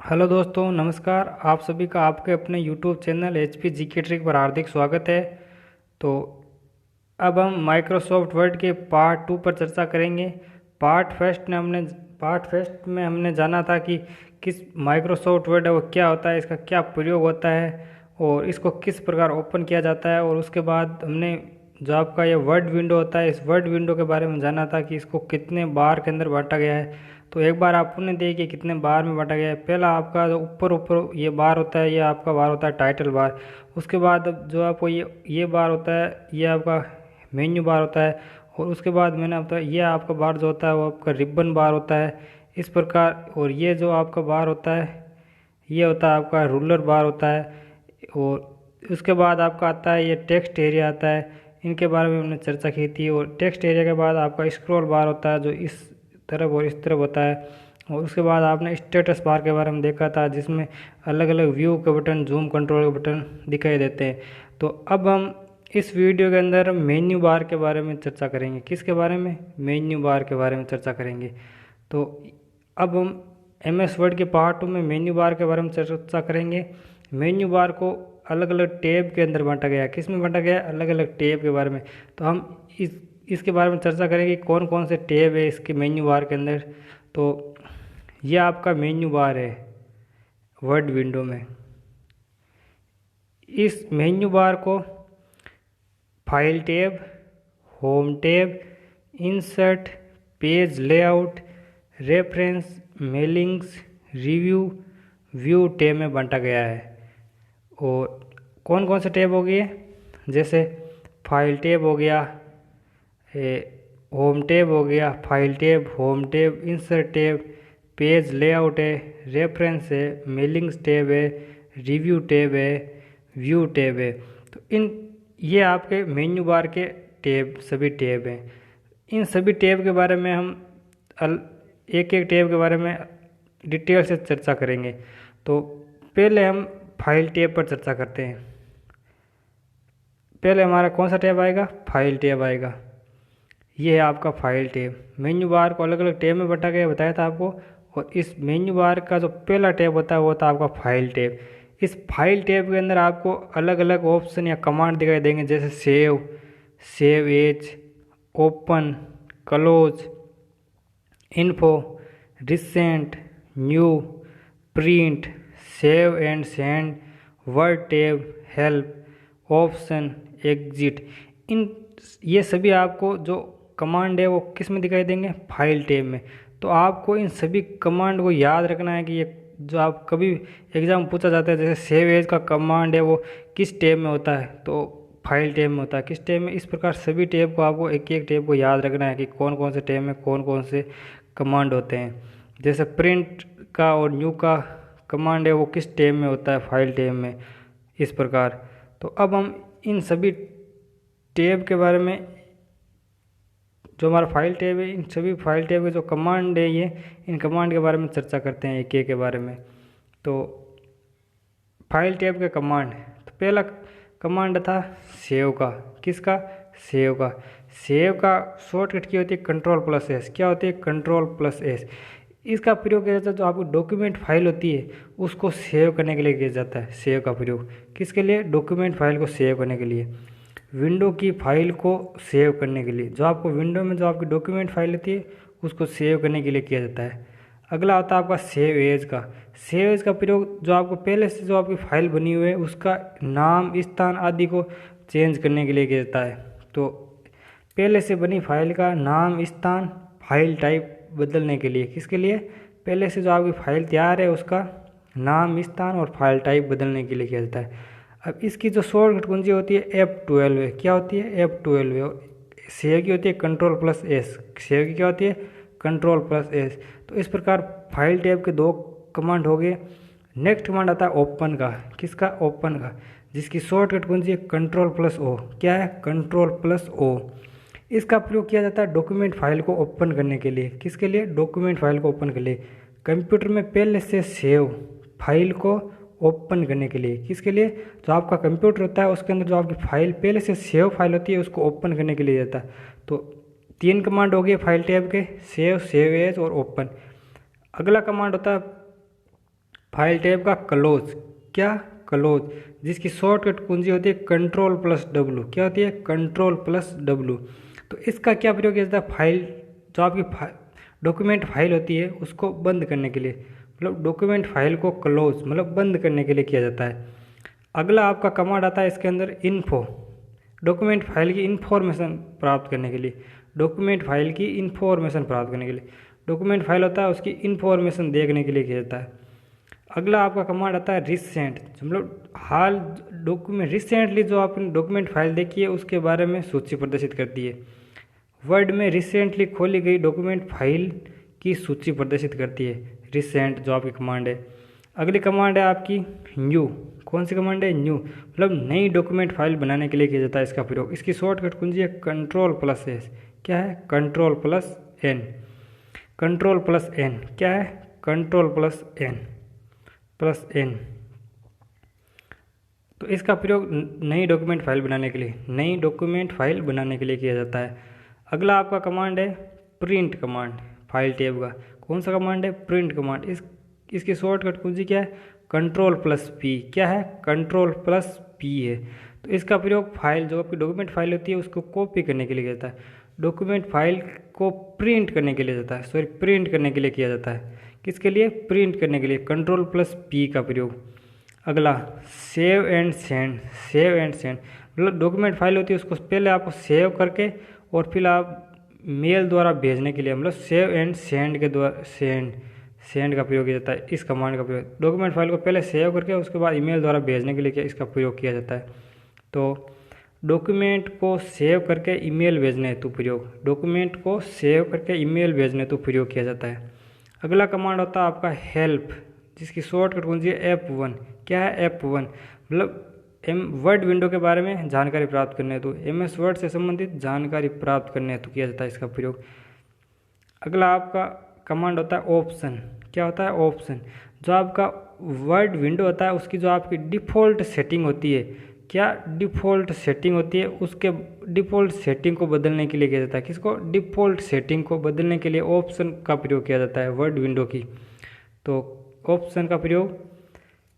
Hello दोस्तों, नमस्कार। आप सभी का आपके अपने YouTube channel HP GK trick पर हार्दिक स्वागत है। तो अब हम माइक्रोसॉफ्ट वर्ड के पार्ट 2 पर चर्चा करेंगे। पार्ट फर्स्ट में हमने जाना था कि किस माइक्रोसॉफ्ट वर्ड है वो क्या होता है, इसका क्या प्रयोग होता है और इसको किस प्रकार ओपन किया जाता है। और उसके बाद हमने जो आपका ये वर्ड विंडो होता है, इस वर्ड विंडो के बारे में जाना था कि इसको कितने बार के अंदर बांटा गया है। तो एक बार आप पुनः देखिए कितने बार में बांटा गया है। पहला आपका जो ऊपर ऊपर ये बार होता है, ये आपका बार होता है टाइटल बार। उसके बाद जो आपको ये बार होता है, ये आपका मेन्यू बार होता है। और उसके बाद मैंने आपका ये आपका बार जो होता है वो आपका रिबन बार होता है, इस प्रकार। और ये जो आपका बार होता है ये होता है आपका रूलर बार होता है। और उसके बाद आपका आता है ये टेक्स्ट एरिया आता है, इनके बारे में हमने चर्चा की थी। और टेक्स्ट एरिया के बाद आपका स्क्रॉल बार होता है जो इस तरफ और इस तरफ होता है। और उसके बाद आपने स्टेटस बार के बारे में देखा था जिसमें अलग अलग व्यू के बटन, जूम कंट्रोल के बटन दिखाई देते हैं। तो अब हम इस वीडियो के अंदर मेन्यू बार के बारे में चर्चा करेंगे। किसके बारे में? मेन्यू बार के बारे में चर्चा करेंगे। तो अब हम एमएस वर्ड के पार्ट 2 में मेन्यू बार के बारे में चर्चा करेंगे। मेन्यू बार को अलग अलग टैब के अंदर बांटा गया है। किस में बांटा गया है? अलग अलग टैब के बारे में। तो हम इसके बारे में चर्चा करेंगे कौन कौन से टैब है इसके मेन्यू बार के अंदर। तो ये आपका मेन्यू बार है वर्ड विंडो में। इस मेन्यू बार को file tab, home tab, insert, page layout, reference, mailings, review, view tab में बांटा गया है। और कौन कौन से टैब हो गए? जैसे फाइल टैब हो गया, होम टैब हो गया, file tab, home tab, insert tab, page layout है, रेफरेंस है, मेलिंग्स टैब है, रिव्यू टैब है, व्यू टैब है। तो ये आपके मेन्यू बार के टैब, सभी टैब हैं। इन सभी टैब के बारे में हम एक एक टैब के बारे में डिटेल से चर्चा करेंगे। तो पहले हम फाइल टैब पर चर्चा करते हैं। पहले हमारा कौन सा टैब आएगा? फाइल टैब आएगा। ये है आपका फाइल टैब। मेन्यू बार को अलग अलग टैब में बटा गया, बताया था आपको। और इस मेन्यू बार का जो पहला टैब होता है वो होता है आपका फाइल टैब। इस फाइल टैब के अंदर आपको अलग अलग ऑप्शन या कमांड दिखाई देंगे, जैसे save as, open, close, info, recent, new, print, save and send, word tab, help, option, exit. ये सभी आपको जो कमांड है वो किस में दिखाई देंगे? फाइल टैब में। तो आपको इन सभी कमांड को याद रखना है कि ये जो आप कभी एग्जाम पूछा जाता है, जैसे सेव एज का कमांड है वो किस टैब में होता है? तो फाइल टैब में होता है। किस टैब में? इस प्रकार सभी टैब को आपको एक एक टैब को याद रखना है कि कौन कौन से टैब में कौन कौन से कमांड होते हैं। जैसे प्रिंट का और न्यू का कमांड है वो किस टैब में होता है? फाइल टैब में, इस प्रकार। तो अब हम इन सभी टैब के बारे में, जो हमारा फाइल टैब है, इन सभी फाइल टैब के जो कमांड है ये, इन कमांड के बारे में चर्चा करते हैं एक एक के बारे में। तो फाइल टैब के कमांड, तो पहला कमांड था सेव का। किसका? सेव का। सेव का शॉर्टकट की होती है Ctrl+S। क्या होती है? Ctrl+S। इसका प्रयोग किया जाता है जो आपकी डॉक्यूमेंट फाइल होती है उसको सेव करने के लिए किया जाता है। सेव का प्रयोग किसके लिए? डॉक्यूमेंट फाइल को सेव करने के लिए, विंडो की फाइल को सेव करने के लिए। जो आपको विंडो में जो आपकी डॉक्यूमेंट फाइल होती है उसको सेव करने के लिए किया जाता है। अगला होता है आपका सेव एज का। सेव एज का प्रयोग जो आपको पहले से जो आपकी फाइल बनी हुई है उसका नाम, स्थान आदि को चेंज करने के लिए किया जाता है। तो पहले से बनी फाइल का नाम, स्थान, फाइल टाइप बदलने के लिए, किसके लिए? पहले से जो आपकी फाइल तैयार है उसका नाम, स्थान और फाइल टाइप बदलने के लिए किया जाता है। अब इसकी जो शॉर्टकट कुंजी होती है F12 है। क्या होती है? F12 है। सेव की होती है Ctrl+S। सेव की क्या होती है? Ctrl+S। तो इस प्रकार फाइल टैब के दो कमांड हो गए। नेक्स्ट कमांड आता है ओपन का। किसका? ओपन का, जिसकी शॉर्टकट कुंजी है Ctrl+O। क्या है? Ctrl+O। इसका प्रयोग किया जाता है डॉक्यूमेंट फाइल को ओपन करने के लिए। किसके लिए? डॉक्यूमेंट फाइल को ओपन के लिए। कंप्यूटर में पहले से सेव फाइल को ओपन करने के लिए। किसके लिए? जो आपका कंप्यूटर होता है उसके अंदर जो आपकी फाइल पहले से सेव फाइल होती है उसको ओपन करने के लिए जाता है। तो 3 कमांड हो गए फाइल टैब के, सेव, सेव एज और ओपन। अगला कमांड होता है फाइल टैब का क्लोज, क्या क्लोज, जिसकी शॉर्टकट कुंजी होती है Ctrl+W। क्या होती है? Ctrl+W। तो इसका क्या प्रयोग किया जाता है? फाइल जो आपकी डॉक्यूमेंट फाइल होती है उसको बंद करने के लिए, मतलब डॉक्यूमेंट फाइल को क्लोज मतलब बंद करने के लिए किया जाता है। अगला आपका कमांड आता है इसके अंदर इन्फो, डॉक्यूमेंट फाइल की इन्फॉर्मेशन प्राप्त करने के लिए, डॉक्यूमेंट फाइल की इन्फॉर्मेशन प्राप्त करने के लिए, डॉक्यूमेंट फाइल होता है उसकी इन्फॉर्मेशन देखने के लिए किया जाता है। अगला आपका कमांड आता है रिसेंट, मतलब हाल डॉक्यूमेंट रिसेंटली जो आपने डॉक्यूमेंट फाइल देखी है उसके बारे में सूची प्रदर्शित करती है। वर्ड में रिसेंटली खोली गई डॉक्यूमेंट फाइल की सूची प्रदर्शित करती है रिसेंट जो आपकी कमांड है। अगली कमांड है आपकी न्यू, कौन सी कमांड है? न्यू, मतलब नई डॉक्यूमेंट फाइल बनाने के लिए किया जाता है इसका प्रयोग। इसकी शॉर्टकट कुंजी है Ctrl+S। क्या है? Ctrl+N। Ctrl+N क्या है? Ctrl+N। तो इसका प्रयोग नई डॉक्यूमेंट फाइल बनाने के लिए, नई डॉक्यूमेंट फाइल बनाने के लिए किया जाता है। अगला आपका कमांड है प्रिंट कमांड, फाइल टैब का कौन सा कमांड है? Print command. इसकी शॉर्टकट कुंजी क्या है? Ctrl+P। क्या है? Ctrl+P है। तो इसका प्रयोग फाइल जो आपकी डॉक्यूमेंट फाइल होती है उसको कॉपी करने के लिए किया जाता है, डॉक्यूमेंट फाइल को प्रिंट करने के लिए जाता है, सॉरी प्रिंट करने के लिए किया जाता है। किसके लिए? प्रिंट करने के लिए Ctrl+P का प्रयोग। अगला save and send, save and send मतलब डॉक्यूमेंट फाइल होती है उसको पहले आपको सेव करके और फिर आप मेल द्वारा भेजने के लिए, मतलब सेव एंड सेंड के द्वारा सेंड का प्रयोग किया जाता है। इस कमांड का प्रयोग डॉक्यूमेंट फाइल को पहले सेव करके उसके बाद ईमेल द्वारा भेजने के लिए इसका प्रयोग किया जाता है। तो डॉक्यूमेंट को सेव करके ईमेल भेजने हेतु प्रयोग, डॉक्यूमेंट को सेव करके ईमेल भेजने हेतु प्रयोग किया जाता है। अगला कमांड होता है आपका हेल्प, जिसकी शॉर्टकट कौन सी है? F1। क्या है? F1 मतलब वर्ड विंडो के बारे में जानकारी प्राप्त करने हेतु, MS वर्ड से संबंधित जानकारी प्राप्त करने हेतु किया जाता है इसका प्रयोग। अगला आपका कमांड होता है ऑप्शन। क्या होता है? ऑप्शन, जो आपका वर्ड विंडो होता है उसकी जो आपकी डिफ़ॉल्ट सेटिंग होती है, क्या डिफ़ॉल्ट सेटिंग होती है, उसके डिफ़ॉल्ट सेटिंग को बदलने के लिए किया जाता है। किसको? डिफ़ॉल्ट सेटिंग को बदलने के लिए ऑप्शन का प्रयोग किया जाता है वर्ड विंडो की। तो ऑप्शन का प्रयोग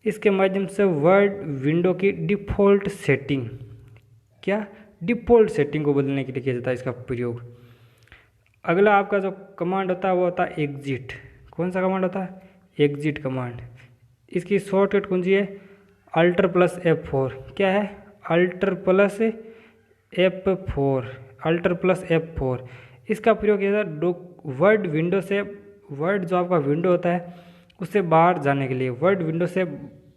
इसके माध्यम से वर्ड विंडो की डिफ़ॉल्ट सेटिंग, क्या डिफ़ॉल्ट सेटिंग को बदलने के लिए किया जाता है इसका प्रयोग। अगला आपका जो कमांड होता है वो होता है एग्जिट। कौन सा कमांड होता है? Exit command. इसकी शॉर्टकट कुंजी है Alt+F4। क्या है? Alt+F4, Alt+F4। इसका प्रयोग किया जाता है वर्ड विंडो से, वर्ड जो आपका विंडो होता है उससे बाहर जाने के लिए, वर्ड विंडो से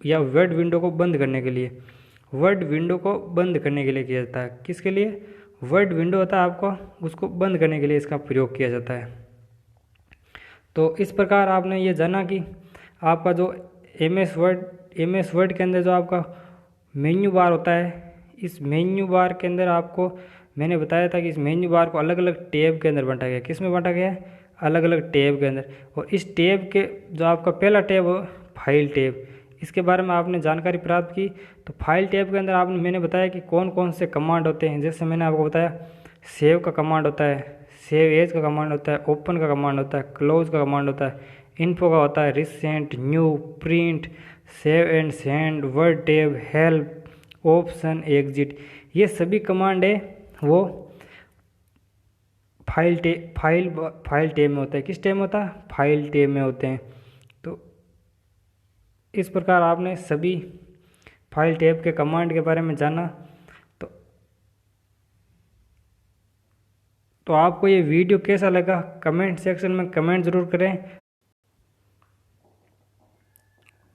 या वर्ड विंडो को बंद करने के लिए, वर्ड विंडो को बंद करने के लिए किया जाता है। किसके लिए? वर्ड विंडो होता है आपका, उसको बंद करने के लिए इसका प्रयोग किया जाता है। तो इस प्रकार आपने ये जाना कि आपका जो MS वर्ड के अंदर जो आपका मेन्यू बार होता है, इस मेन्यू बार के अंदर आपको मैंने बताया था कि इस मेन्यू बार को अलग अलग टैब के अंदर बांटा गया है। किस में बांटा गया है? अलग अलग टैब के अंदर। और इस टैब के जो आपका पहला टैब है फाइल टैब, इसके बारे में आपने जानकारी प्राप्त की। तो फाइल टैब के अंदर आपने मैंने बताया कि कौन कौन से कमांड होते हैं। जैसे मैंने आपको बताया सेव का कमांड होता है, सेव एज का कमांड होता है, ओपन का कमांड होता है, क्लोज का कमांड होता है, इन्फो का होता है, recent, new, print, save and send, word tab, help, option, exit. ये सभी कमांड है वो फाइल टैब में होता है। किस टैब में होता है? फाइल टैब में होते हैं। तो इस प्रकार आपने सभी फाइल टैब के कमांड के बारे में जाना। तो आपको ये वीडियो कैसा लगा कमेंट सेक्शन में कमेंट ज़रूर करें।